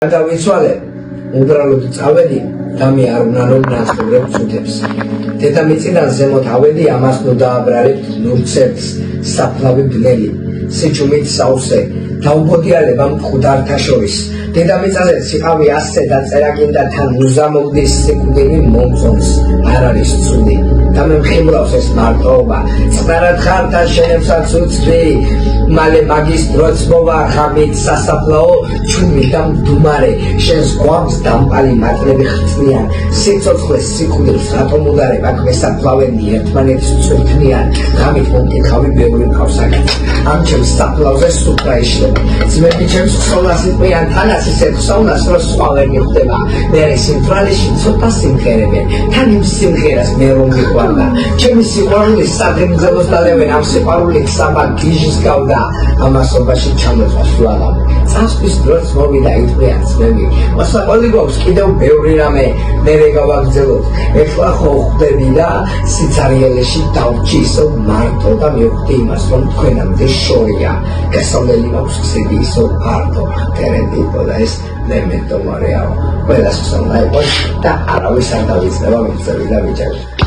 გადავიცვალე, უბრალოდ წავედი და მე არ უნდა რომ ნაცხოვრებ წუთებს. დედამიწიდან ზემოთ ავედი, ამას ნუ დააბრალეთ ნურცერts საფლავი ბნელი, სიჩუმით საუსე, დაუბოდიალება მკვდართა შორის. დედამიწაზე სიყავი ასე დაწერა გინდა თან უზამოვდის სიკვდილი მომწონს, არ არის ცუდი. და მე მხილავს ეს მარტოობა, წყნარად ხარ და შენებსაც უცდი, მალე მაგის დროც მოვა ხამით სასაფლაო, ჩუმი და მდუმარე, შენს გვამს დამპალი მატლები ხრწნიან, სიცოცხლეს სიკვდილს რატომ უდარებ, აქ მესაფლავენი ერთმანეთს წვრთნიან, ღამით მომკითხავი ბევრი მყავს აქეთ, ამ ჩემს საფლავზე სუფრა იშლება, ძმები ჩემს ქსოვნას იყვიან, თანაც ისეთ ქსოვნას, რომ სხვა ვერ მიხვდება, მერე სიმთვრალეში ცოტა სიმღერებენ, თან იმ სიმღერას მე რომ მიყვარდა, ჩემი სიყვარულის სადრიმგზელოს დალევენ, ამ სიყვარულით საბა გიჟის გავდა, ამასობაში ჩამოწვა სულადამ, წასვლის დროც მოვიდა იტყვიან ძმები, მოსაყოლი გვაქვს კიდევ ბევრი რამე, მერე გავაგრძელოთ, ეხლა ხო ხვდები და სიცარიელეში დავჭი ისო მარტო და მივხვდი იმას, რომ თქვენამდე შორია, გასავლელი მაქვს გზები ისო ფართო, პერენდიტო და ეს მემენტო მარეაო, ყველას ხსოვნა იყოს და არავის არ დავიწყება მიღწევი და ვიճები.